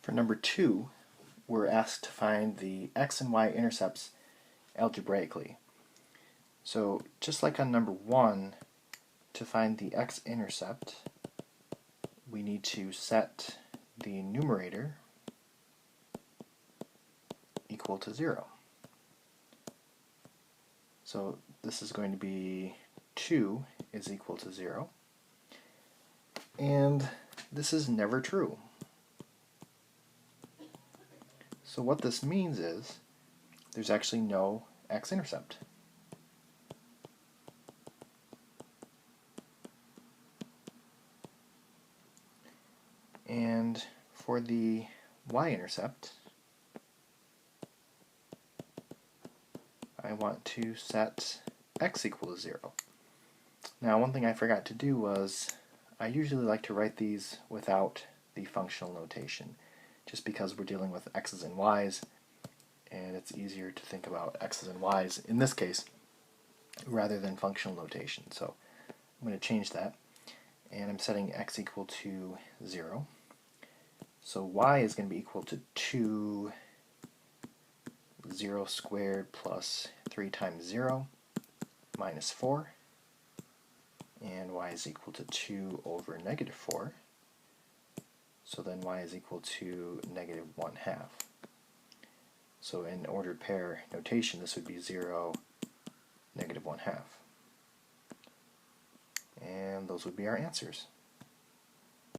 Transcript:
For number 2, we're asked to find the x and y intercepts algebraically. So just like on number 1, to find the x-intercept, we need to set the numerator equal to 0. So this is going to be 2 is equal to 0. And this is never true. So what this means is there's actually no x-intercept. And for the y-intercept, I want to set x equal to 0. Now, one thing I forgot to do was I usually like to write these without the functional notation, just because we're dealing with x's and y's, and it's easier to think about x's and y's in this case rather than functional notation. So I'm going to change that, and I'm setting x equal to 0. So y is going to be equal to 2 0 squared plus 3 times 0 minus 4, and y is equal to 2 over negative 4. So then y is equal to negative 1/2. So in ordered pair notation, this would be 0, negative 1/2. And those would be our answers.